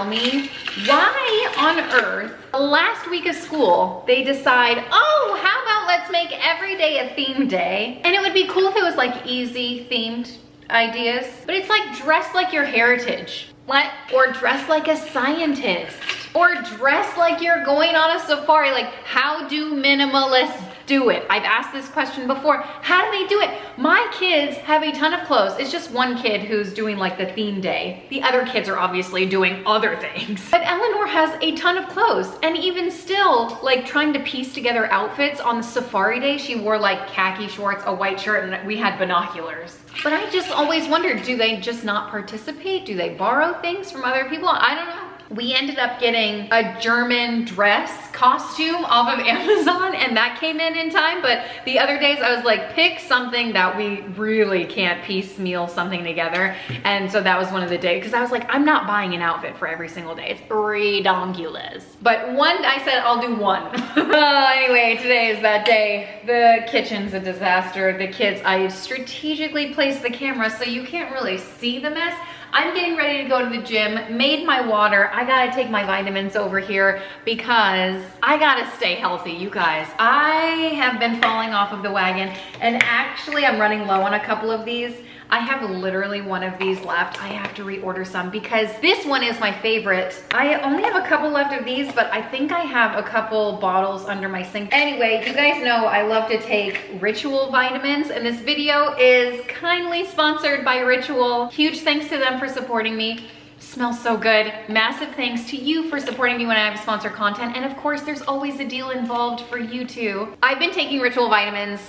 tell me why on earth the last week of school they decide, oh, how about let's make every day a theme day? And it would be cool if it was like easy themed ideas, but it's like dress like your heritage. What? Or dress like a scientist. Or dress like you're going on a safari. Like, how do minimalists do it? I've asked this question before. How do they do it? My kids have a ton of clothes. It's just one kid who's doing like the theme day. The other kids are obviously doing other things. But Eleanor has a ton of clothes. And even still, like trying to piece together outfits on the safari day, she wore like khaki shorts, a white shirt, and we had binoculars. But I just always wondered, do they just not participate? Do they borrow things from other people? I don't know. We ended up getting a German dress costume off of Amazon, and that came in time. But the other days I was like, pick something that we really can't piecemeal something together. And so that was one of the days, because I was like, I'm not buying an outfit for every single day. It's redonkulous. But one, I said I'll do one. Anyway, today is that day. The kitchen's a disaster. The kids, I strategically placed the camera so you can't really see the mess. I'm getting ready to go to the gym, made my water. I gotta take my vitamins over here because I gotta stay healthy, you guys. I have been falling off of the wagon, and actually I'm running low on a couple of these. I have literally one of these left. I have to reorder some because this one is my favorite. I only have a couple left of these, but I think I have a couple bottles under my sink. Anyway, you guys know I love to take Ritual vitamins, and this video is kindly sponsored by Ritual. Huge thanks to them for supporting me. Smells so good. Massive thanks to you for supporting me when I have sponsor content. And of course, there's always a deal involved for you too. I've been taking Ritual vitamins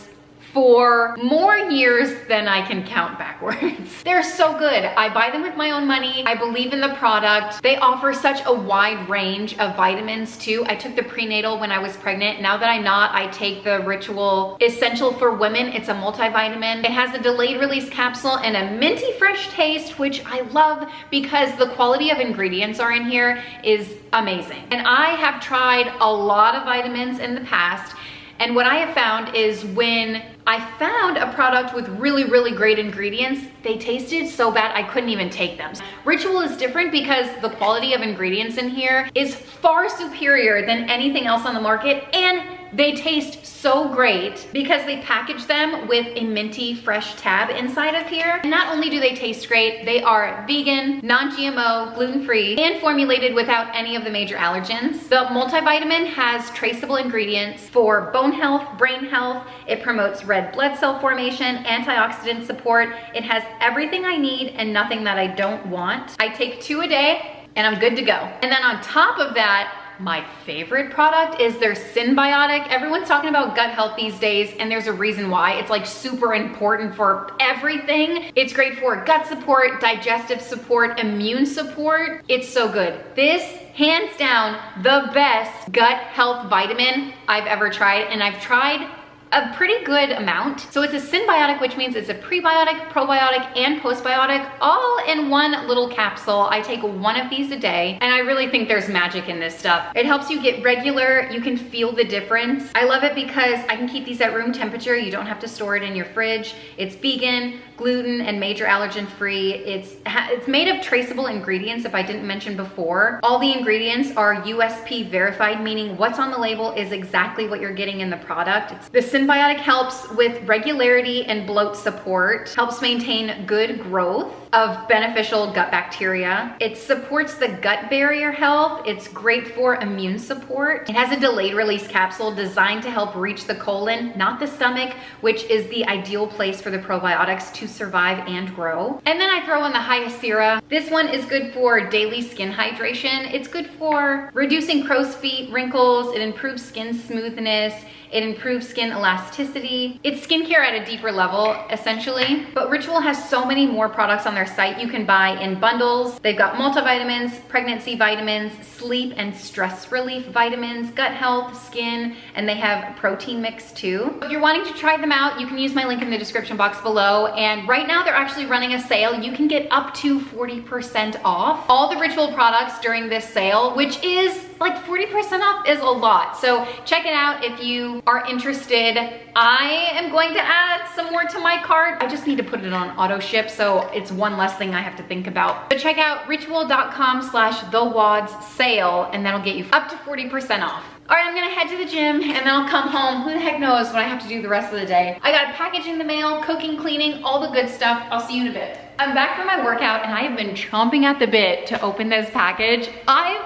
for more years than I can count backwards. They're so good. I buy them with my own money. I believe in the product. They offer such a wide range of vitamins too. I took the prenatal when I was pregnant. Now that I'm not, I take the Ritual Essential for Women. It's a multivitamin. It has a delayed release capsule and a minty fresh taste, which I love because the quality of ingredients are in here is amazing. And I have tried a lot of vitamins in the past, and what I have found is when I found a product with really, really great ingredients, they tasted so bad I couldn't even take them. Ritual is different because the quality of ingredients in here is far superior than anything else on the market, and they taste so great because they package them with a minty fresh tab inside of here. And not only do they taste great, they are vegan, non-GMO, gluten-free, and formulated without any of the major allergens. The multivitamin has traceable ingredients for bone health, brain health. It promotes red blood cell formation, antioxidant support. It has everything I need and nothing that I don't want. I take 2 a day and I'm good to go. And then on top of that, my favorite product is their Synbiotic. Everyone's talking about gut health these days, and there's a reason why. It's like super important for everything. It's great for gut support, digestive support, immune support. It's so good. This, hands down, the best gut health vitamin I've ever tried, and I've tried a pretty good amount. So it's a Synbiotic, which means it's a prebiotic, probiotic, and postbiotic all in one little capsule. I take one of these a day, and I really think there's magic in this stuff. It helps you get regular. You can feel the difference. I love it because I can keep these at room temperature. You don't have to store it in your fridge. It's vegan, gluten, and major allergen free. It's made of traceable ingredients, if I didn't mention before. All the ingredients are USP verified, meaning what's on the label is exactly what you're getting in the product. The Synbiotic helps with regularity and bloat support, helps maintain good growth of beneficial gut bacteria. It supports the gut barrier health. It's great for immune support. It has a delayed release capsule designed to help reach the colon, not the stomach, which is the ideal place for the probiotics to survive and grow. And then I throw in the Hyacera. This one is good for daily skin hydration. It's good for reducing crow's feet, wrinkles. It improves skin smoothness. It improves skin elasticity. It's skincare at a deeper level, essentially. But Ritual has so many more products on their site you can buy in bundles. They've got multivitamins, pregnancy vitamins, sleep and stress relief vitamins, gut health, skin, and they have protein mix too. If you're wanting to try them out, you can use my link in the description box below. And right now they're actually running a sale. You can get up to 40% off all the Ritual products during this sale, which is like 40% off is a lot. So check it out if you are interested. I am going to add some more to my cart. I just need to put it on auto ship, so it's one less thing I have to think about. So check out ritual.com/thewads sale, and that'll get you up to 40% off. All right, I'm gonna head to the gym and then I'll come home. Who the heck knows what I have to do the rest of the day. I got a package in the mail, cooking, cleaning, all the good stuff. I'll see you in a bit. I'm back from my workout and I have been chomping at the bit to open this package. I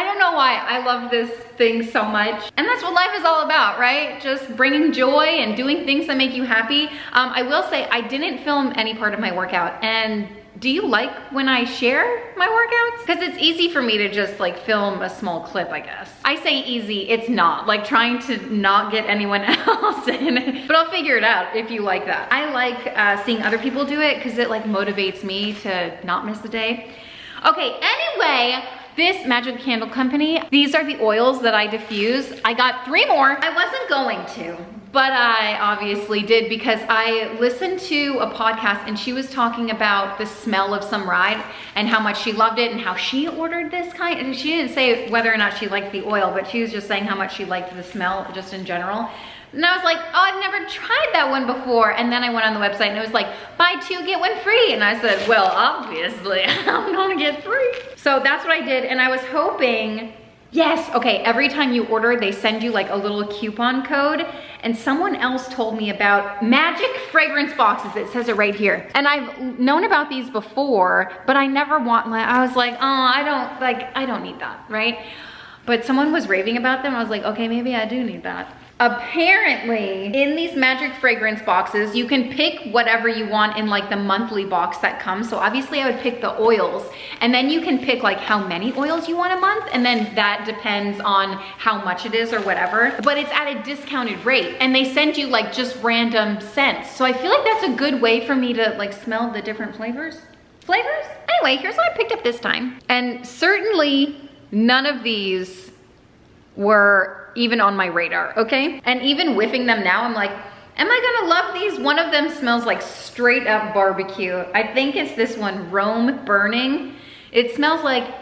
don't know why I love this thing so much. And that's what life is all about, right? Just bringing joy and doing things that make you happy. I will say I didn't film any part of my workout. And do you like when I share my workouts? Because it's easy for me to just like film a small clip, I guess. I say easy, it's not. Like trying to not get anyone else in. But I'll figure it out if you like that. I like seeing other people do it because it like motivates me to not miss the day. Okay, anyway, this Magic Candle Company, these are the oils that I diffuse. I got 3 more. I wasn't going to, but I obviously did because I listened to a podcast and she was talking about the smell of some ride and how much she loved it and how she ordered this kind. And she didn't say whether or not she liked the oil, but she was just saying how much she liked the smell just in general. And I was like, oh, I've never tried that one before. And then I went on the website and it was like, buy 2, get 1 free. And I said, well, obviously I'm gonna get 3. So that's what I did. And I was hoping, yes, okay, every time you order, they send you like a little coupon code. And someone else told me about magic fragrance boxes. It says it right here. And I've known about these before, but I never I was like, oh, I don't need that, right? But someone was raving about them. I was like, okay, maybe I do need that. Apparently, in these magic fragrance boxes, you can pick whatever you want in like the monthly box that comes. So obviously I would pick the oils, and then you can pick like how many oils you want a month, and then that depends on how much it is or whatever. But it's at a discounted rate, and they send you like just random scents. So I feel like that's a good way for me to like smell the different flavors. Anyway, here's what I picked up this time. And certainly none of these were even on my radar, okay? And even whiffing them now, I'm like, am I gonna love these? One of them smells like straight up barbecue. I think it's this one, Rome Burning. It smells like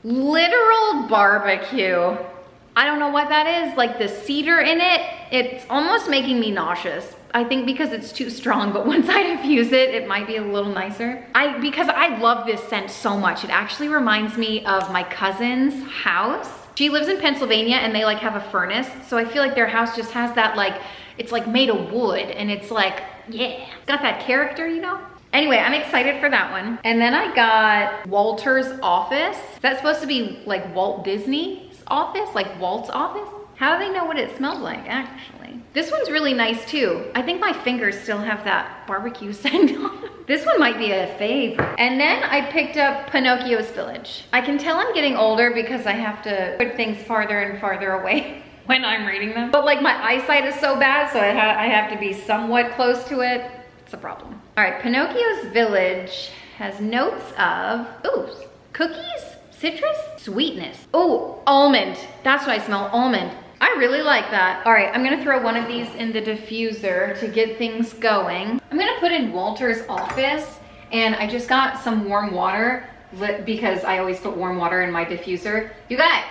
literal barbecue. I don't know what that is, like the cedar in it, it's almost making me nauseous. I think because it's too strong, but once I diffuse it, it might be a little nicer. Because I love this scent so much. It actually reminds me of my cousin's house. She lives in Pennsylvania and they like have a furnace. So I feel like their house just has that like, it's like made of wood and it's like, yeah, got that character, you know? Anyway, I'm excited for that one. And then I got Walter's Office. Is that supposed to be like Walt Disney's office? Like Walt's office? How do they know what it smells like, actually? This one's really nice too. I think my fingers still have that barbecue scent on them. This one might be a favorite. And then I picked up Pinocchio's Village. I can tell I'm getting older because I have to put things farther and farther away when I'm reading them. But like my eyesight is so bad, so I have to be somewhat close to it. It's a problem. All right, Pinocchio's Village has notes of, ooh, cookies, citrus, sweetness. Oh, almond. That's what I smell, almond. I really like that. All right, I'm gonna throw one of these in the diffuser to get things going. I'm gonna put in Walter's Office, and I just got some warm water because I always put warm water in my diffuser. You guys,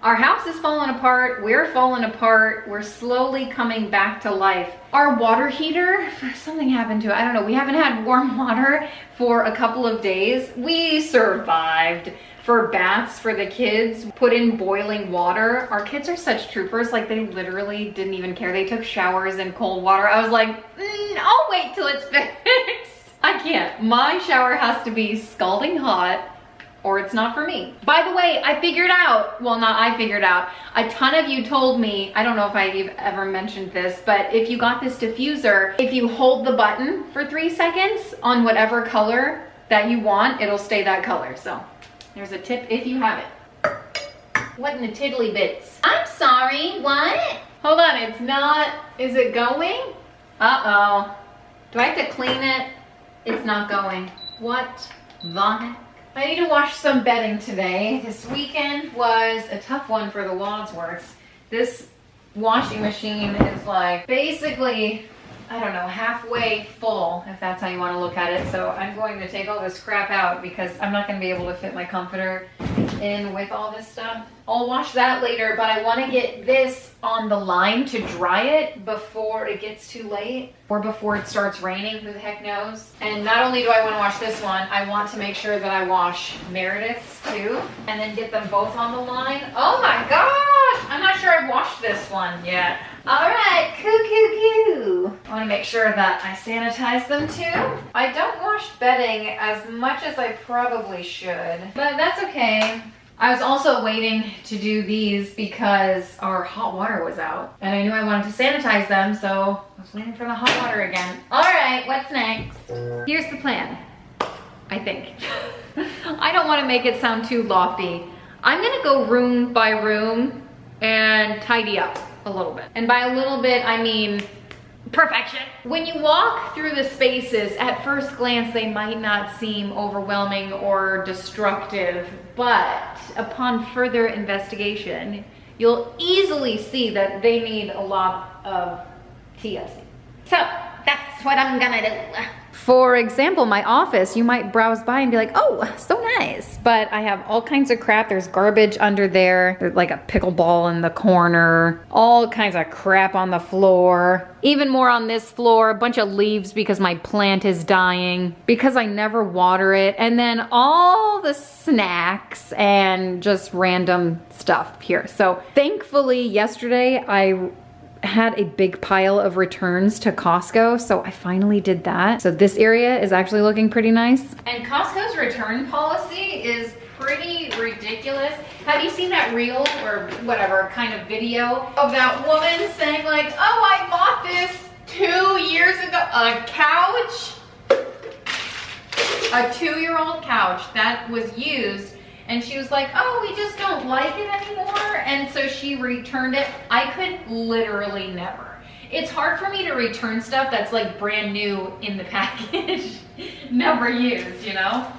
our house is falling apart. We're falling apart. We're slowly coming back to life. Our water heater, something happened to it. I don't know. We haven't had warm water for a couple of days. We survived. For baths for the kids, put in boiling water. Our kids are such troopers, like they literally didn't even care. They took showers in cold water. I was like, I'll wait till it's fixed. I can't. My shower has to be scalding hot or it's not for me. By the way, I figured out, well, not I figured out, a ton of you told me, I don't know if I've ever mentioned this, but if you got this diffuser, if you hold the button for 3 seconds on whatever color that you want, it'll stay that color, so. There's a tip if you have it. What in the tiddly bits? I'm sorry, what? Hold on, it's not, is it going? Uh-oh. Do I have to clean it? It's not going. What the heck? I need to wash some bedding today. This weekend was a tough one for the Wadsworths. This washing machine is like basically I don't know, halfway full, if that's how you want to look at it. So I'm going to take all this crap out because I'm not going to be able to fit my comforter in with all this stuff. I'll wash that later, but I want to get this on the line to dry it before it gets too late or before it starts raining, who the heck knows. And not only do I want to wash this one, I want to make sure that I wash Meredith's too and then get them both on the line. Oh my gosh, I'm not sure I've washed this one yet. All right, coo. I want to make sure that I sanitize them too. I don't wash bedding as much as I probably should, but that's okay. I was also waiting to do these because our hot water was out and I knew I wanted to sanitize them, so I was waiting for the hot water again. All right, what's next? Here's the plan, I think. I don't want to make it sound too lofty. I'm gonna go room by room and tidy up a little bit. And by a little bit, I mean perfection. When you walk through the spaces, at first glance, they might not seem overwhelming or destructive, but upon further investigation, you'll easily see that they need a lot of TLC. So that's what I'm gonna do. For example, my office, you might browse by and be like, oh, so nice. But I have all kinds of crap. There's garbage under there. There's like a pickleball in the corner. All kinds of crap on the floor. Even more on this floor, a bunch of leaves because my plant is dying. Because I never water it. And then all the snacks and just random stuff here. So thankfully, yesterday I had a big pile of returns to Costco, so I finally did that. So this area is actually looking pretty nice. And Costco's return policy is pretty ridiculous. Have you seen that reel or whatever kind of video of that woman saying like, oh, I bought this 2 years ago, a couch, a 2-year-old couch that was used. And she was like, oh, we just don't like it anymore. And so she returned it. I could literally never. It's hard for me to return stuff that's like brand new in the package, never used, you know?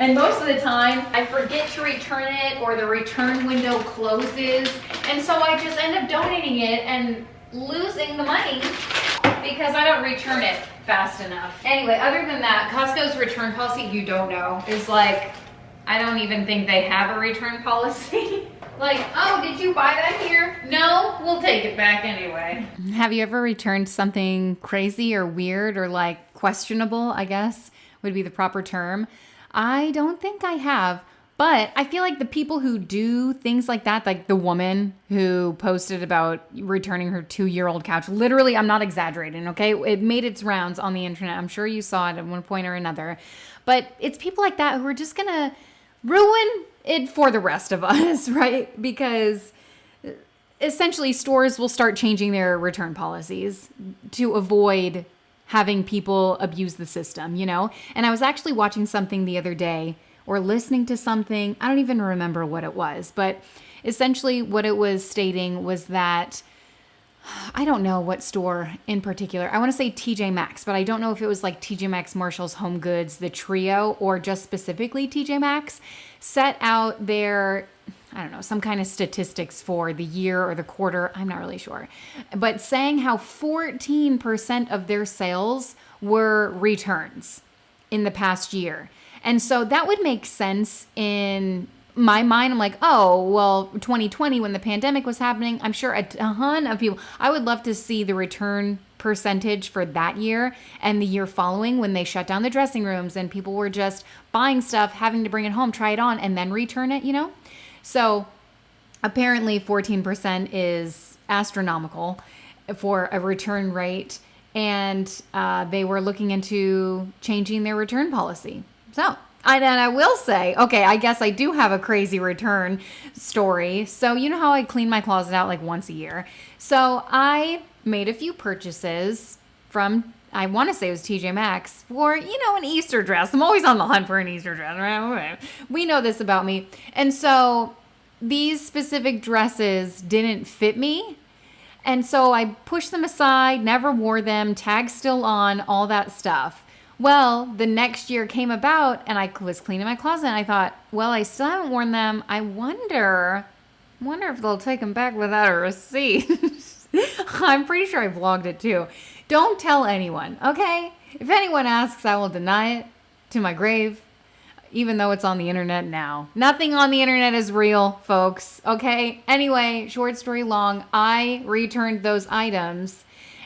And most of the time I forget to return it or the return window closes. And so I just end up donating it and losing the money because I don't return it fast enough. Anyway, other than that, Costco's return policy, you don't know, is like, I don't even think they have a return policy. Like, oh, did you buy that here? No, we'll take it back anyway. Have you ever returned something crazy or weird or like questionable, I guess would be the proper term? I don't think I have, but I feel like the people who do things like that, like the woman who posted about returning her 2-year-old couch, literally, I'm not exaggerating, okay? It made its rounds on the internet. I'm sure you saw it at one point or another, but it's people like that who are just gonna ruin it for the rest of us, right? Because essentially stores will start changing their return policies to avoid having people abuse the system, you know? And I was actually watching something the other day or listening to something, I don't even remember what it was, but essentially what it was stating was that, I don't know what store in particular. I want to say TJ Maxx, but I don't know if it was like TJ Maxx, Marshall's, Home Goods, the trio, or just specifically TJ Maxx, set out their, I don't know, some kind of statistics for the year or the quarter. I'm not really sure. But saying how 14% of their sales were returns in the past year. And so that would make sense in my mind. I'm like, oh, well, 2020 when the pandemic was happening, I'm sure a ton of people, I would love to see the return percentage for that year and the year following when they shut down the dressing rooms and people were just buying stuff, having to bring it home, try it on, and then return it, you know? So apparently 14% is astronomical for a return rate, and they were looking into changing their return policy. So and I will say, okay, I guess I do have a crazy return story. So you know how I clean my closet out like once a year? So I made a few purchases from, I want to say it was TJ Maxx, for, you know, an Easter dress. I'm always on the hunt for an Easter dress, right? We know this about me. And so these specific dresses didn't fit me. And so I pushed them aside, never wore them, tags still on, all that stuff. Well, the next year came about and I was cleaning my closet and I thought, well, I still haven't worn them. I wonder if they'll take them back without a receipt. I'm pretty sure I vlogged it too. Don't tell anyone, okay? If anyone asks, I will deny it to my grave, even though it's on the internet now. Nothing on the internet is real, folks, okay? Anyway, short story long, I returned those items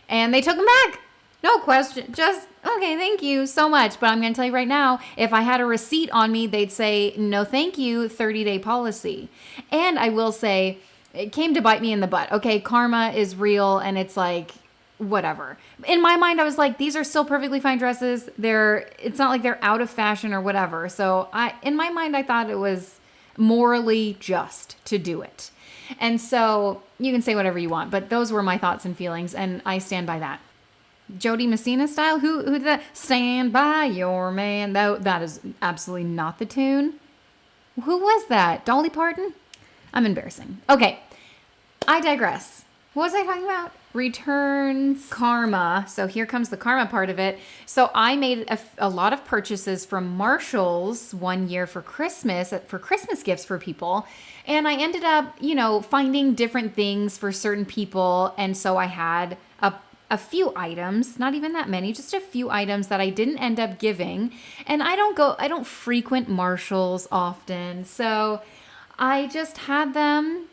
and they took them back. No question. Just, okay, thank you so much. But I'm going to tell you right now, if I had a receipt on me, they'd say, no, thank you, 30-day policy. And I will say, it came to bite me in the butt. Okay, karma is real and it's like, whatever. In my mind, I was like, these are still perfectly fine dresses. It's not like they're out of fashion or whatever. So in my mind, I thought it was morally just to do it. And so you can say whatever you want, but those were my thoughts and feelings, and I stand by that. Jody Messina style? Who did that? Stand by your man. That is absolutely not the tune. Who was that? Dolly Parton? I'm embarrassing. Okay, I digress. What was I talking about? Returns, karma. So here comes the karma part of it. So I made a lot of purchases from Marshall's one year for Christmas gifts for people. And I ended up, finding different things for certain people. And so I had a few items, not even that many, just a few items that I didn't end up giving. And I don't frequent Marshall's often. So I just had them.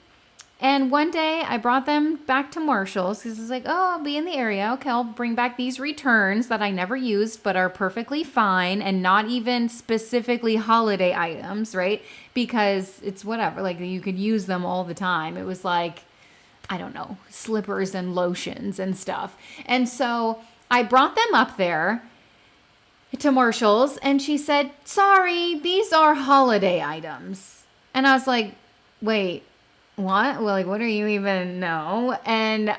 And one day I brought them back to Marshall's because I was like, oh, I'll be in the area. Okay, I'll bring back these returns that I never used but are perfectly fine and not even specifically holiday items, right? Because it's whatever, like you could use them all the time. It was like, I don't know, slippers and lotions and stuff. And so I brought them up there to Marshall's and she said, sorry, these are holiday items. And I was like, wait, what? Well, like, what do you even know? And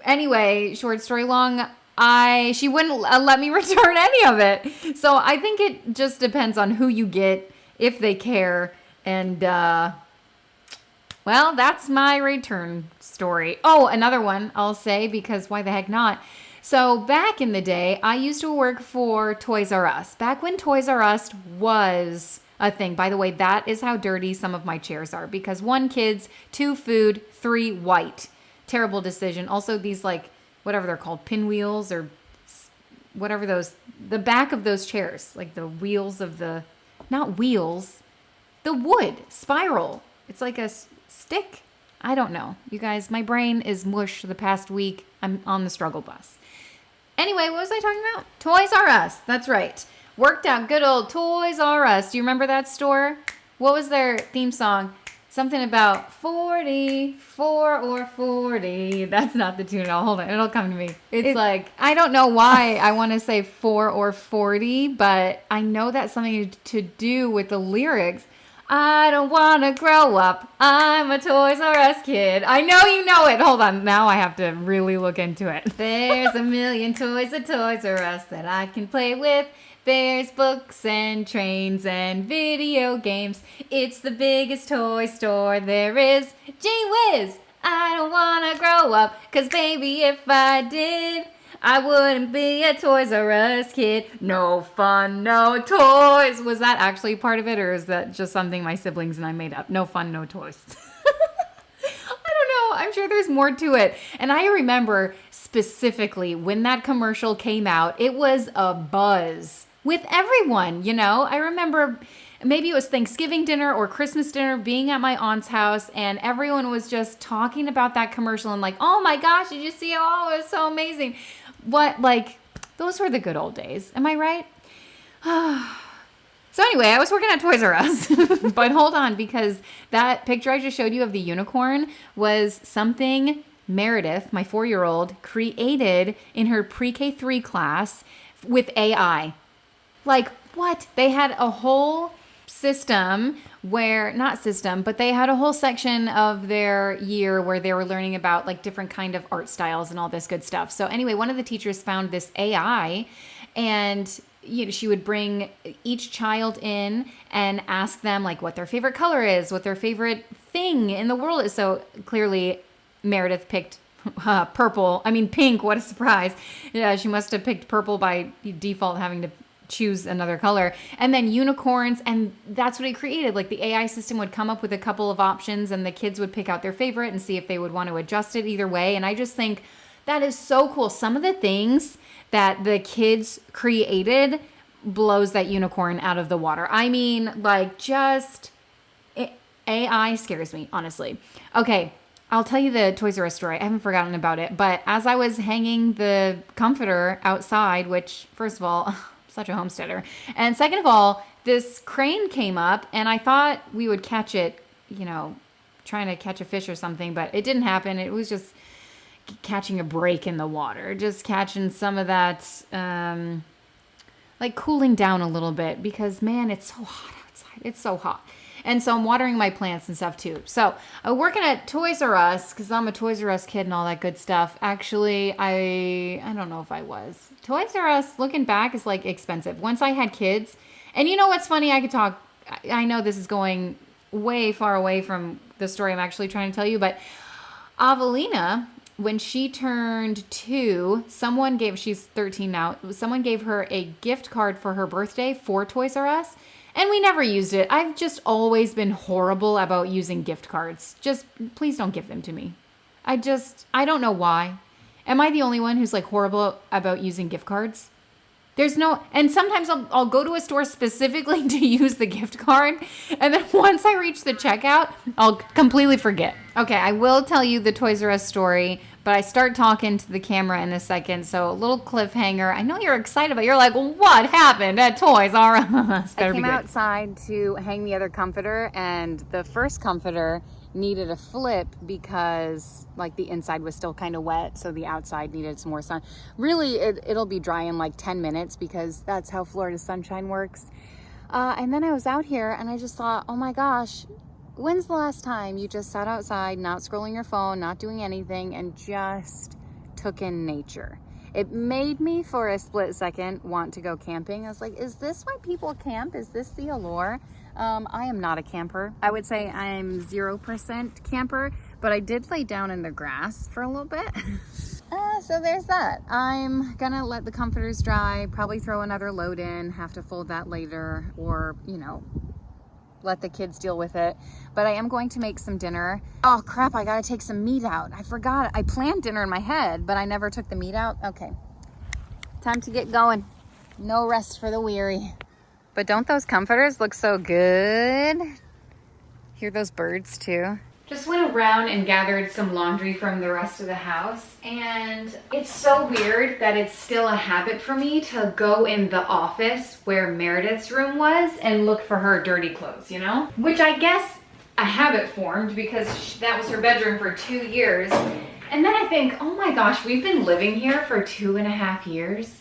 anyway, short story long, she wouldn't let me return any of it. So I think it just depends on who you get, if they care. And, well, that's my return story. Oh, another one I'll say, because why the heck not? So back in the day, I used to work for Toys R Us. Back when Toys R Us was a thing. By the way, that is how dirty some of my chairs are. Because 1, kids, 2, food, 3, white. Terrible decision. Also, these whatever they're called, pinwheels or whatever the back of those chairs. Like the wheels of not wheels, the wood, spiral. It's like a stick. I don't know. You guys, my brain is mush the past week. I'm on the struggle bus. Anyway, what was I talking about? Toys R Us. That's right. Worked out good old Toys R Us. Do you remember that store? What was their theme song? Something about 40, 4 or 40. That's not the tune at all. Hold on. It'll come to me. It's like, I don't know why I want to say 4 or 40, but I know that's something to do with the lyrics. I don't want to grow up. I'm a Toys R Us kid. I know you know it. Hold on. Now I have to really look into it. There's a million toys at Toys R Us that I can play with. There's books and trains and video games. It's the biggest toy store there is. Gee whiz, I don't want to grow up. 'Cause baby, if I did, I wouldn't be a Toys R Us kid. No fun, no toys. Was that actually part of it, or is that just something my siblings and I made up? No fun, no toys. I don't know. I'm sure there's more to it. And I remember specifically when that commercial came out, it was a buzz with everyone, I remember maybe it was Thanksgiving dinner or Christmas dinner, being at my aunt's house, and everyone was just talking about that commercial and like, oh my gosh, did you see it? Oh, it was so amazing. Those were the good old days. Am I right? So anyway, I was working at Toys R Us, but hold on, because that picture I just showed you of the unicorn was something Meredith, my 4-year-old, created in her pre-K3 class with AI. Like, what? They had a whole system but they had a whole section of their year where they were learning about different kind of art styles and all this good stuff. So anyway, one of the teachers found this AI, and she would bring each child in and ask them what their favorite color is, what their favorite thing in the world is. So clearly Meredith picked pink. What a surprise. Yeah, she must have picked purple by default, having to choose another color. And then unicorns, and that's what it created. Like the AI system would come up with a couple of options and the kids would pick out their favorite and see if they would want to adjust it either way. And I just think that is so cool. Some of the things that the kids created blows that unicorn out of the water. I mean, like AI scares me, honestly. Okay, I'll tell you the Toys R Us story. I haven't forgotten about it. But as I was hanging the comforter outside, which, first of all, such a homesteader. And second of all, this crane came up and I thought we would catch it, trying to catch a fish or something, but it didn't happen. It was just catching a break in the water, just catching some of that, like cooling down a little bit because, man, it's so hot outside. It's so hot. And so I'm watering my plants and stuff too. So I'm working at Toys R Us because I'm a Toys R Us kid and all that good stuff. Actually, I don't know if I was. Toys R Us, looking back, is like expensive. Once I had kids, and you know what's funny? I know this is going way far away from the story I'm actually trying to tell you, but Avelina, when she turned 2, she's 13 now, someone gave her a gift card for her birthday for Toys R Us. And we never used it. I've just always been horrible about using gift cards. Just please don't give them to me. I don't know why. Am I the only one who's like horrible about using gift cards? And sometimes I'll go to a store specifically to use the gift card. And then once I reach the checkout, I'll completely forget. Okay, I will tell you the Toys R Us story, but I start talking to the camera in a second. So a little cliffhanger. I know you're excited, but you're like, what happened at Toys R Us? I came outside to hang the other comforter, and the first comforter needed a flip because like the inside was still kind of wet, so the outside needed some more sun. Really, it'll be dry in like 10 minutes because that's how Florida sunshine works. And then I was out here and I just thought, oh my gosh, when's the last time you just sat outside, not scrolling your phone, not doing anything, and just took in nature? It made me for a split second want to go camping. I was like, is this why people camp? Is this the allure? I am not a camper. I would say I'm 0% camper, but I did lay down in the grass for a little bit. So there's that. I'm gonna let the comforters dry, probably throw another load in, have to fold that later, or, let the kids deal with it. But I am going to make some dinner. Oh crap, I gotta take some meat out. I forgot. I planned dinner in my head, but I never took the meat out. Okay, time to get going. No rest for the weary. But don't those comforters look so good? Hear those birds too? Just went around and gathered some laundry from the rest of the house. And it's so weird that it's still a habit for me to go in the office where Meredith's room was and look for her dirty clothes, Which I guess a habit formed because that was her bedroom for 2 years. And then I think, oh my gosh, we've been living here for 2.5 years.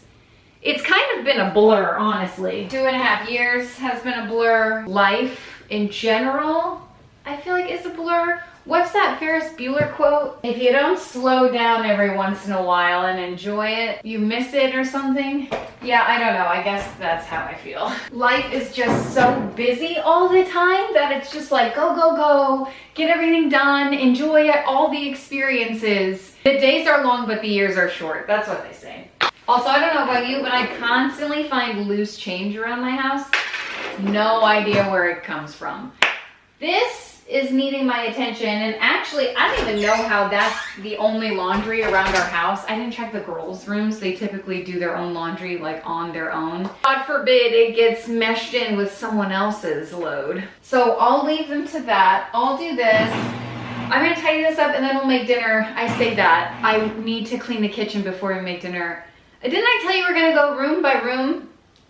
It's kind of been a blur, honestly. 2.5 years has been a blur. Life in general, I feel like it's a blur. What's that Ferris Bueller quote? If you don't slow down every once in a while and enjoy it, you miss it or something. Yeah, I don't know. I guess that's how I feel. Life is just so busy all the time that it's just like, go, go, go. Get everything done. Enjoy it, all the experiences. The days are long, but the years are short. That's what they say. Also, I don't know about you, but I constantly find loose change around my house. No idea where it comes from. This is needing my attention, and actually, I don't even know how that's the only laundry around our house. I didn't check the girls' rooms. They typically do their own laundry, like on their own. God forbid it gets meshed in with someone else's load. So I'll leave them to that. I'll do this. I'm gonna tidy this up and then we'll make dinner. I say that. I need to clean the kitchen before we make dinner. Didn't I tell you we're gonna go room by room?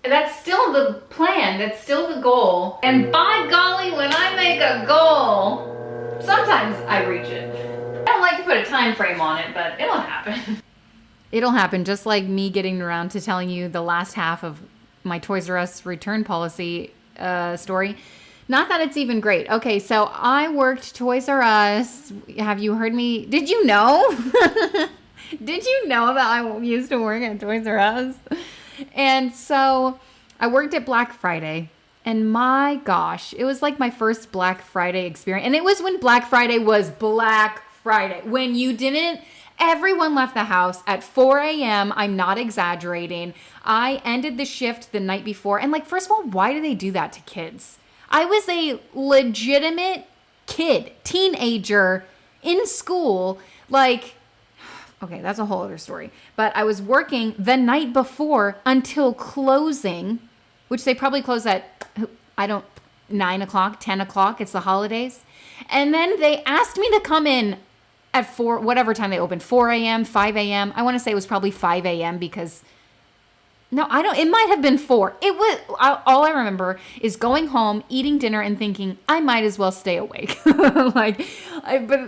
That's still the plan, that's still the goal. And by golly, when I make a goal, sometimes I reach it. I don't like to put a time frame on it, but it'll happen. It'll happen, just like me getting around to telling you the last half of my Toys R Us return policy story. Not that it's even great. Okay, so I worked Toys R Us. Have you heard me? Did you know? Did you know that I used to work at Toys R Us? And so I worked at Black Friday, and my gosh, it was like my first Black Friday experience. And it was when Black Friday was Black Friday, when you didn't Everyone left the house at 4 a.m. I'm not exaggerating. I ended the shift the night before. And like, first of all, why do they do that to kids? I was a legitimate kid, teenager in school. Like, okay, that's a whole other story. But I was working the night before until closing, which they probably close at, 9 o'clock, 10 o'clock. It's the holidays. And then they asked me to come in at 4, whatever time they opened, 4 a.m., 5 a.m. I want to say it was probably 5 a.m. because, no, it might have been 4. It was, all I remember is going home, eating dinner, and thinking, I might as well stay awake. But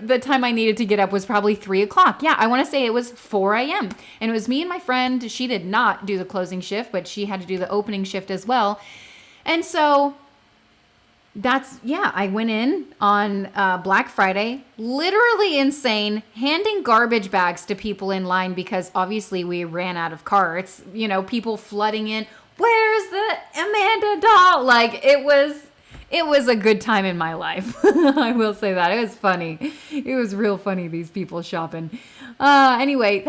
the time I needed to get up was probably 3 o'clock. Yeah, I want to say it was 4 a.m. And it was me and my friend. She did not do the closing shift, but she had to do the opening shift as well. And so I went in on Black Friday, literally insane, handing garbage bags to people in line because obviously we ran out of carts, people flooding in. Where's the Amanda doll? Like, it was a good time in my life. I will say that. It was funny. It was real funny, these people shopping. Anyway,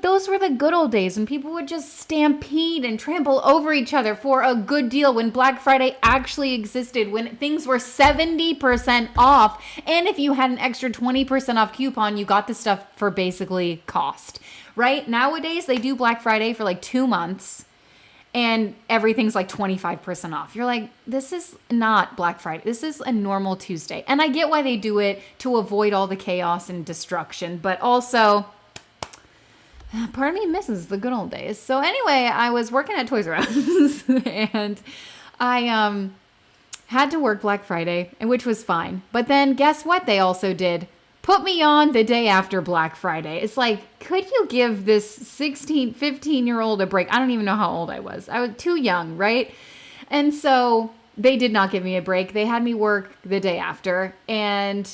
those were the good old days when people would just stampede and trample over each other for a good deal, when Black Friday actually existed, when things were 70% off. And if you had an extra 20% off coupon, you got the stuff for basically cost, right? Nowadays, they do Black Friday for like 2 months. And everything's like 25% off. You're like, this is not Black Friday. This is a normal Tuesday. And I get why they do it, to avoid all the chaos and destruction. But also, part of me misses the good old days. So anyway, I was working at Toys R Us. And I had to work Black Friday, which was fine. But then guess what they also did? Put me on the day after Black Friday. It's like, could you give this 16, 15-year-old a break? I don't even know how old I was. I was too young, right? And so they did not give me a break. They had me work the day after. And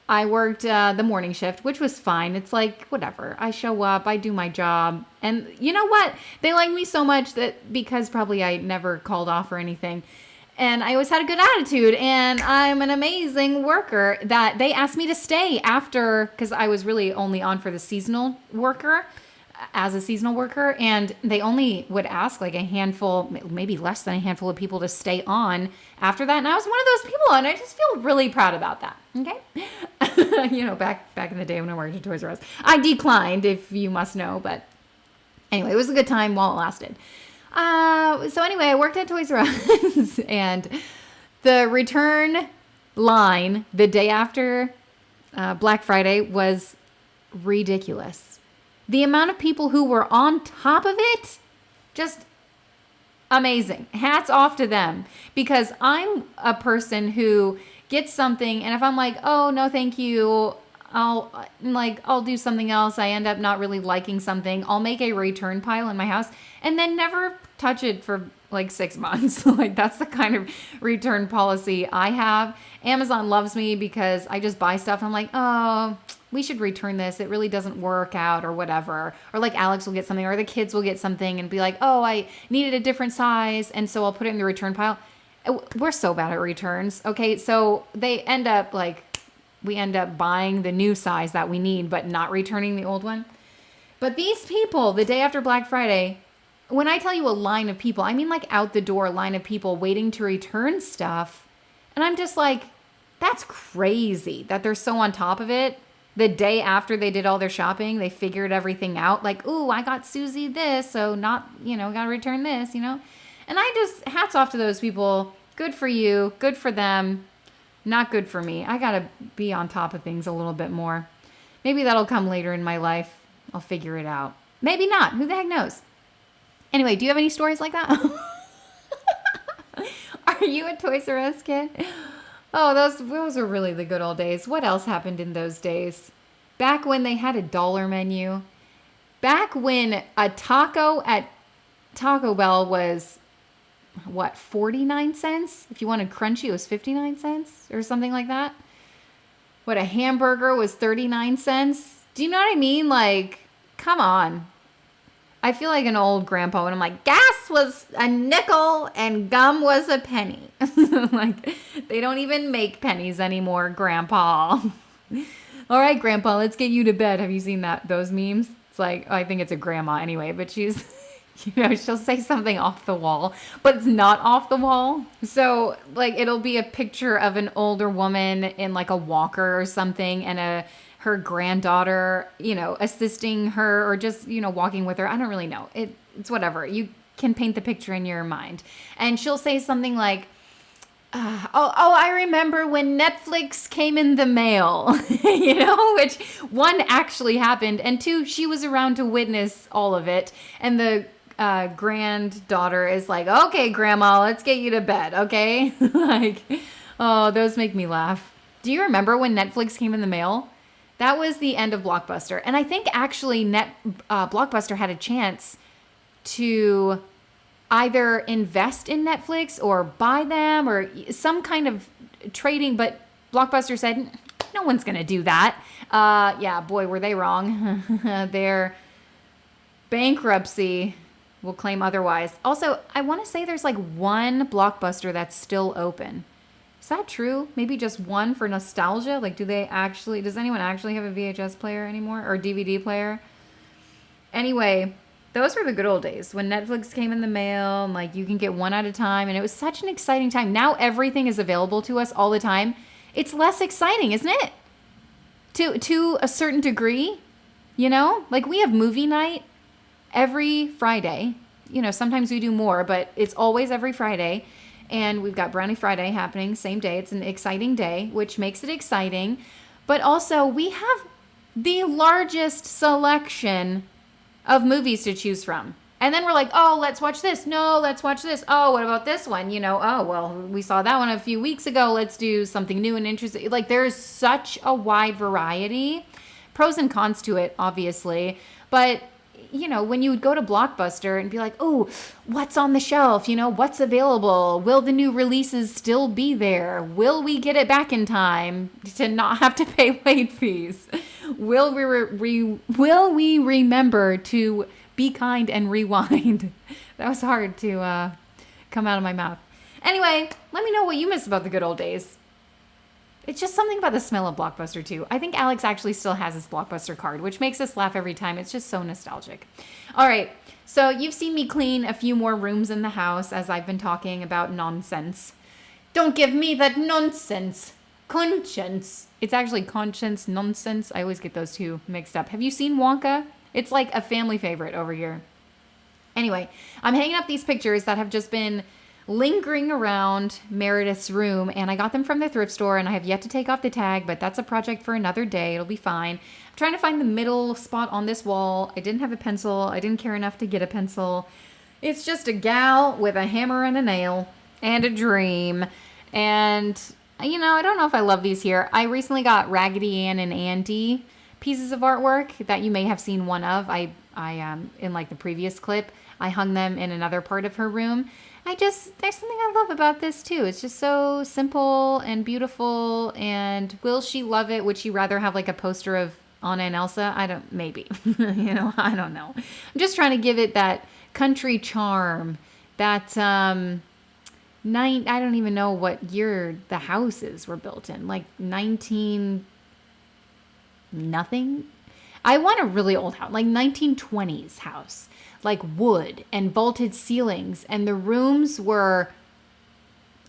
I worked the morning shift, which was fine. It's like, whatever. I show up. I do my job. And you know what? They liked me so much that, because probably I never called off or anything, and I always had a good attitude, and I'm an amazing worker, that they asked me to stay after, because I was really only on for the seasonal worker, as a seasonal worker, and they only would ask like a handful, maybe less than a handful of people to stay on after that. And I was one of those people, and I just feel really proud about that. Okay. Back in the day when I worked at Toys R Us, I declined, if you must know, but anyway, it was a good time while it lasted. So anyway, I worked at Toys R Us, and the return line the day after Black Friday was ridiculous. The amount of people who were on top of it, just amazing. Hats off to them, because I'm a person who gets something, and if I'm like, oh, no, thank you, I'll do something else. I end up not really liking something. I'll make a return pile in my house and then never touch it for like 6 months. Like, that's the kind of return policy I have. Amazon loves me because I just buy stuff and I'm like, oh, we should return this. It really doesn't work out, or whatever. Or like Alex will get something, or the kids will get something and be like, oh, I needed a different size, and so I'll put it in the return pile. We're so bad at returns. Okay, so we end up buying the new size that we need, but not returning the old one. But these people, the day after Black Friday, when I tell you a line of people, I mean like out the door line of people waiting to return stuff. And I'm just like, that's crazy that they're so on top of it. The day after they did all their shopping, they figured everything out. Like, ooh, I got Susie this, so gotta return this, And I just, hats off to those people. Good for you. Good for them. Not good for me. I gotta be on top of things a little bit more. Maybe that'll come later in my life. I'll figure it out. Maybe not. Who the heck knows? Anyway, do you have any stories like that? Are you a Toys R Us kid? Oh, those were really the good old days. What else happened in those days? Back when they had a dollar menu. Back when a taco at Taco Bell was, 49 cents? If you wanted crunchy, it was 59 cents or something like that. What, a hamburger was 39 cents? Do you know what I mean? Like, come on. I feel like an old grandpa when I'm like, gas was a nickel and gum was a penny. Like, they don't even make pennies anymore, grandpa. All right, Grandpa, let's get you to bed. Have you seen those memes? It's like, I think it's a grandma anyway, but she's, she'll say something off the wall, but it's not off the wall. So like, it'll be a picture of an older woman in like a walker or something, and her granddaughter, assisting her or just, walking with her. I don't really know. It's whatever. You can paint the picture in your mind. And she'll say something like, I remember when Netflix came in the mail, which one actually happened, and two, she was around to witness all of it. And the granddaughter is like, okay, Grandma, let's get you to bed, okay? Like, oh, those make me laugh. Do you remember when Netflix came in the mail? That was the end of Blockbuster. And I think actually Blockbuster had a chance to either invest in Netflix or buy them or some kind of trading, but Blockbuster said, no one's going to do that. Yeah, boy, were they wrong. Their bankruptcy will claim otherwise. Also, I want to say there's like one Blockbuster that's still open. Is that true? Maybe just one for nostalgia? Like, does anyone actually have a VHS player anymore or DVD player? Anyway, those were the good old days when Netflix came in the mail and like you can get one at a time, and it was such an exciting time. Now everything is available to us all the time. It's less exciting, isn't it? To a certain degree, like we have movie night every Friday. Sometimes we do more, but it's always every Friday. And we've got Brownie Friday happening same day. It's an exciting day, which makes it exciting. But also we have the largest selection of movies to choose from. And then we're like, oh, let's watch this. No, let's watch this. Oh, what about this one? Oh, well, we saw that one a few weeks ago. Let's do something new and interesting. Like, there's such a wide variety. Pros and cons to it, obviously. But, when you would go to Blockbuster and be like, oh, what's on the shelf? What's available? Will the new releases still be there? Will we get it back in time to not have to pay late fees? Will we remember to be kind and rewind? That was hard to come out of my mouth. Anyway, let me know what you miss about the good old days. It's just something about the smell of Blockbuster too. I think Alex actually still has his Blockbuster card, which makes us laugh every time. It's just so nostalgic. All right, so you've seen me clean a few more rooms in the house as I've been talking about nonsense. Don't give me that nonsense. Conscience. It's actually conscience, nonsense. I always get those two mixed up. Have you seen Wonka? It's like a family favorite over here. Anyway, I'm hanging up these pictures that have just been lingering around Meredith's room, and I got them from the thrift store, and I have yet to take off the tag, but that's a project for another day. It'll be fine. I'm trying to find the middle spot on this wall. I didn't have a pencil. I didn't care enough to get a pencil. It's just a gal with a hammer and a nail and a dream. And, I don't know if I love these here. I recently got Raggedy Ann and Andy pieces of artwork that you may have seen one of. I in like the previous clip, I hung them in another part of her room. There's something I love about this too. It's just so simple and beautiful. And will she love it? Would she rather have like a poster of Anna and Elsa? Maybe, I don't know. I'm just trying to give it that country charm, that, I don't even know what year the houses were built in, like 19 nothing. I want a really old house, like 1920s house, like wood and vaulted ceilings, and the rooms were,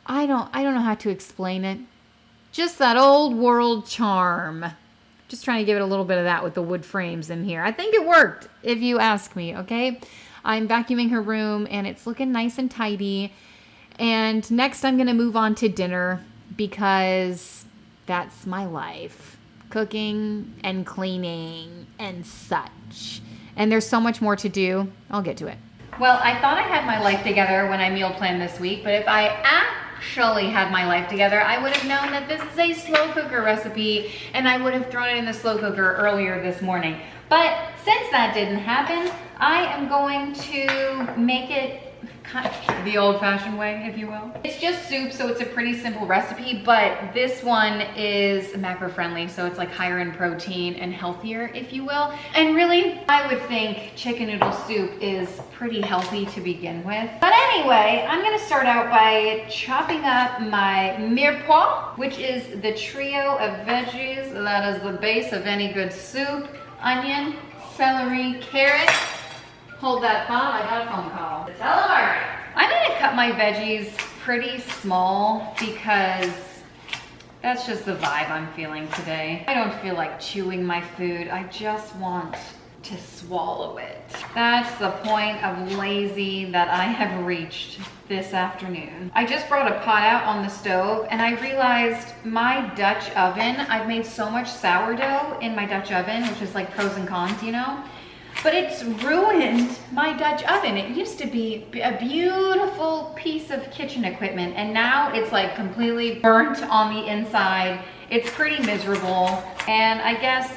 I don't know how to explain it. Just that old world charm. Just trying to give it a little bit of that with the wood frames in here. I think it worked, if you ask me, okay? I'm vacuuming her room, and it's looking nice and tidy. And next I'm going to move on to dinner because that's my life. Cooking and cleaning and such. And there's so much more to do. I'll get to it. Well, I thought I had my life together when I meal planned this week, but if I actually had my life together, I would have known that this is a slow cooker recipe, and I would have thrown it in the slow cooker earlier this morning. But since that didn't happen, I am going to make it The old-fashioned way, if you will. It's just soup, so it's a pretty simple recipe, but this one is macro-friendly, so it's like higher in protein and healthier, if you will. And really, I would think chicken noodle soup is pretty healthy to begin with. But anyway, I'm gonna start out by chopping up my mirepoix, which is the trio of veggies that is the base of any good soup. Onion, celery, carrots. Hold that thought, I got a phone call. Tell them alright. I'm gonna cut my veggies pretty small because that's just the vibe I'm feeling today. I don't feel like chewing my food. I just want to swallow it. That's the point of lazy that I have reached this afternoon. I just brought a pot out on the stove and I realized my Dutch oven, I've made so much sourdough in my Dutch oven, which is like pros and cons, you know? But it's ruined my Dutch oven. It used to be a beautiful piece of kitchen equipment and now it's like completely burnt on the inside. It's pretty miserable. And I guess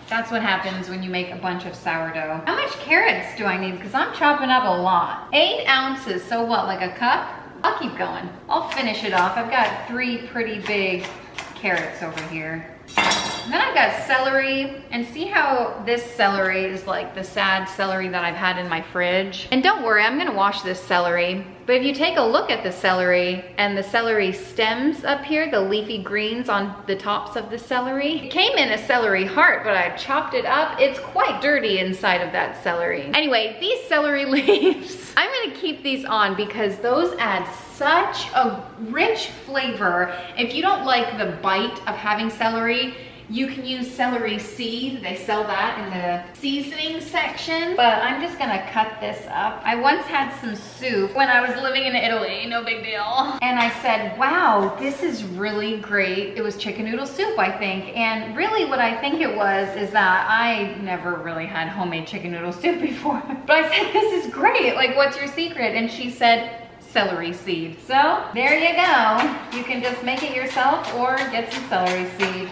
that's what happens when you make a bunch of sourdough. How much carrots do I need? Because I'm chopping up a lot. 8 ounces, so what, like a cup? I'll keep going. I'll finish it off. I've got 3 pretty big carrots over here. And then I've got celery, and see how this celery is like the sad celery that I've had in my fridge. And don't worry, I'm gonna wash this celery, but if you take a look at the celery and the celery stems up here, the leafy greens on the tops of the celery, it came in a celery heart, but I chopped it up. It's quite dirty inside of that celery. Anyway, these celery leaves, I'm gonna keep these on because those add such a rich flavor. If you don't like the bite of having celery, you can use celery seed. They sell that in the seasoning section, but I'm just gonna cut this up. I once had some soup when I was living in Italy, no big deal. And I said, wow, this is really great. It was chicken noodle soup, I think. And really what I think it was is that I never really had homemade chicken noodle soup before. But I said, this is great. Like, what's your secret? And she said, celery seed. So there you go. You can just make it yourself or get some celery seed.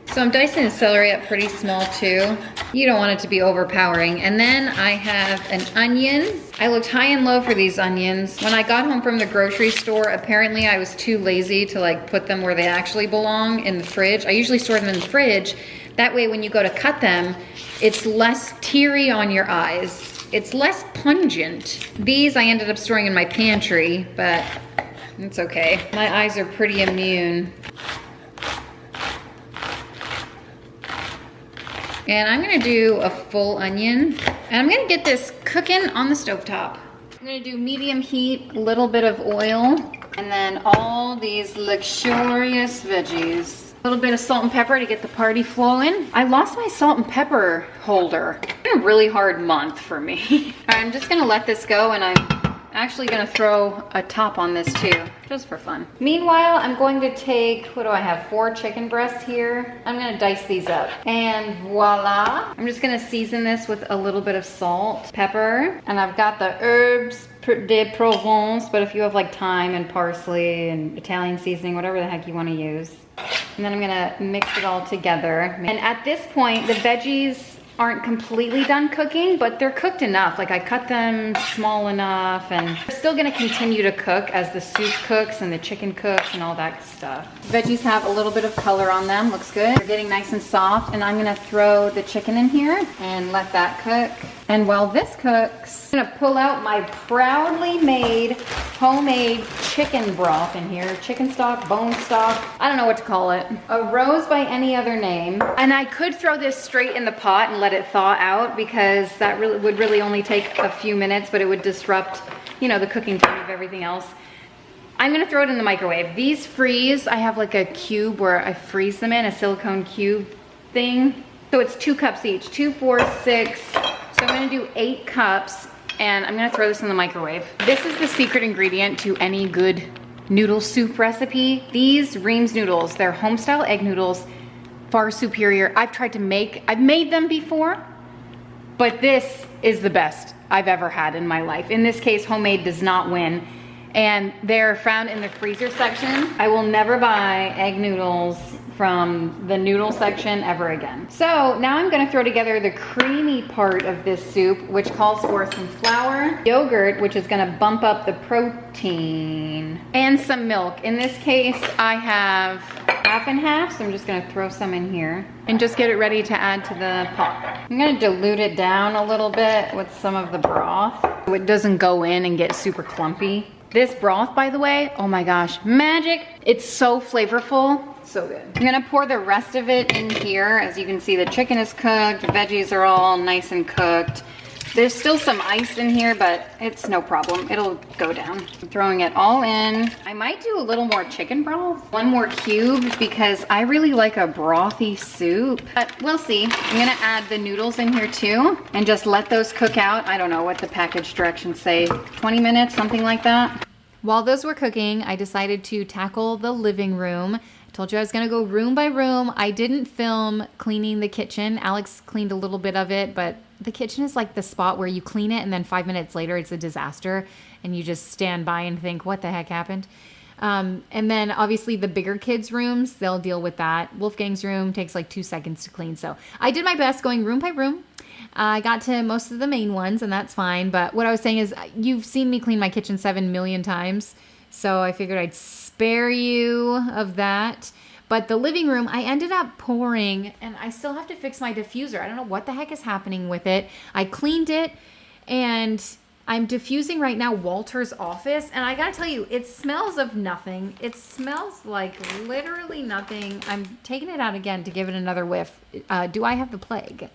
So I'm dicing the celery up pretty small too. You don't want it to be overpowering. And then I have an onion. I looked high and low for these onions. When I got home from the grocery store, apparently I was too lazy to like put them where they actually belong, in the fridge. I usually store them in the fridge. That way when you go to cut them, it's less teary on your eyes. It's less pungent. These I ended up storing in my pantry, but it's okay. My eyes are pretty immune. And I'm gonna do a full onion. And I'm gonna get this cooking on the stovetop. I'm gonna do medium heat, a little bit of oil, and then all these luxurious veggies. A little bit of salt and pepper to get the party flowing. I lost my salt and pepper holder. It's been a really hard month for me. All right, I'm just gonna let this go and I'm actually gonna throw a top on this too, just for fun. Meanwhile, I'm going to take, what do I have, 4 chicken breasts here. I'm gonna dice these up. And voila. I'm just gonna season this with a little bit of salt, pepper, and I've got the herbs de Provence, but if you have like thyme and parsley and Italian seasoning, whatever the heck you wanna use. And then I'm gonna mix it all together. And at this point, the veggies aren't completely done cooking, but they're cooked enough. Like I cut them small enough and they're still gonna continue to cook as the soup cooks and the chicken cooks and all that stuff. Veggies have a little bit of color on them, looks good. They're getting nice and soft, and I'm gonna throw the chicken in here and let that cook. And while this cooks, I'm gonna pull out my proudly made homemade chicken broth in here. Chicken stock, bone stock, I don't know what to call it. A rose by any other name. And I could throw this straight in the pot and let it thaw out because that would really only take a few minutes, but it would disrupt, you know, the cooking time of everything else. I'm gonna throw it in the microwave. These freeze, I have like a cube where I freeze them in, a silicone cube thing. So it's 2 cups each, 2, 4, 6. So I'm gonna do 8 cups and I'm gonna throw this in the microwave. This is the secret ingredient to any good noodle soup recipe. These Reams noodles, they're home-style egg noodles, far superior. I've made them before, but this is the best I've ever had in my life. In this case, homemade does not win. And they're found in the freezer section. I will never buy egg noodles from the noodle section ever again. So now I'm gonna throw together the creamy part of this soup, which calls for some flour, yogurt, which is gonna bump up the protein, and some milk. In this case, I have half and half, so I'm just gonna throw some in here and just get it ready to add to the pot. I'm gonna dilute it down a little bit with some of the broth so it doesn't go in and get super clumpy. This broth, by the way, oh my gosh, magic. It's so flavorful, so good. I'm gonna pour the rest of it in here. As you can see, the chicken is cooked, the veggies are all nice and cooked. There's still some ice in here, but it's no problem. It'll go down. I'm throwing it all in. I might do a little more chicken broth, one more cube, because I really like a brothy soup, but we'll see. I'm gonna add the noodles in here too, and just let those cook out. I don't know what the package directions say, 20 minutes, something like that. While those were cooking, I decided to tackle the living room. I told you I was gonna go room by room. I didn't film cleaning the kitchen. Alex cleaned a little bit of it, but the kitchen is like the spot where you clean it and then 5 minutes later it's a disaster and you just stand by and think, what the heck happened? And then obviously the bigger kids' rooms, they'll deal with that. Wolfgang's room takes like 2 seconds to clean. So I did my best going room by room. I got to most of the main ones and that's fine. But what I was saying is you've seen me clean my kitchen 7 million times. So I figured I'd spare you of that. But the living room, I ended up pouring, and I still have to fix my diffuser. I don't know what the heck is happening with it. I cleaned it, and I'm diffusing right now Walter's office. And I gotta tell you, it smells of nothing. It smells like literally nothing. I'm taking it out again to give it another whiff. Do I have the plague?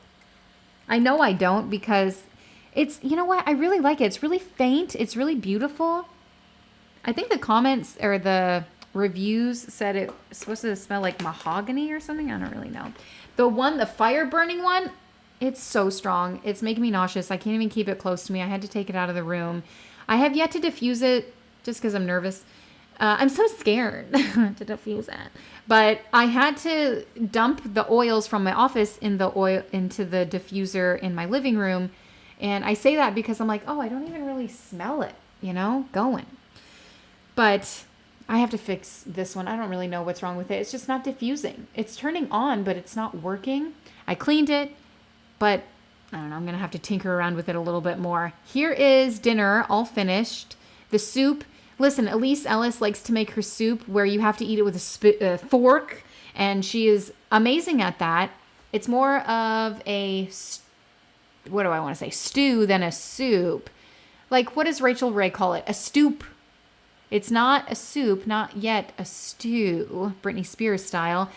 I know I don't, because it's, you know what? I really like it. It's really faint. It's really beautiful. I think the comments or the reviews said it was supposed to smell like mahogany or something. I don't really know. The fire burning one, it's so strong. It's making me nauseous. I can't even keep it close to me. I had to take it out of the room. I have yet to diffuse it just because I'm nervous. I'm so scared to diffuse it. But I had to dump the oils from my office into the diffuser in my living room. And I say that because I'm like, oh, I don't even really smell it, going. But I have to fix this one. I don't really know what's wrong with it. It's just not diffusing. It's turning on, but it's not working. I cleaned it, but I don't know. I'm going to have to tinker around with it a little bit more. Here is dinner, all finished. The soup. Listen, Elise Ellis likes to make her soup where you have to eat it with a fork, and she is amazing at that. It's more of a, stew than a soup. Like, what does Rachel Ray call it? A stoop. It's not a soup, not yet a stew, Britney Spears style.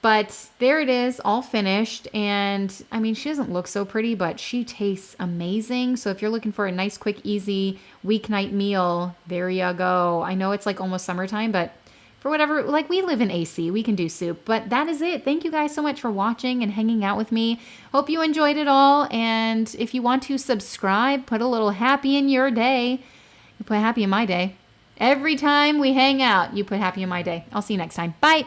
But there it is, all finished. And I mean, she doesn't look so pretty, but she tastes amazing. So if you're looking for a nice, quick, easy weeknight meal, there you go. I know it's like almost summertime, but for whatever, like we live in AC, we can do soup. But that is it. Thank you guys so much for watching and hanging out with me. Hope you enjoyed it all. And if you want to subscribe, put a little happy in your day. You put happy in my day. Every time we hang out, you put happy in my day. I'll see you next time. Bye.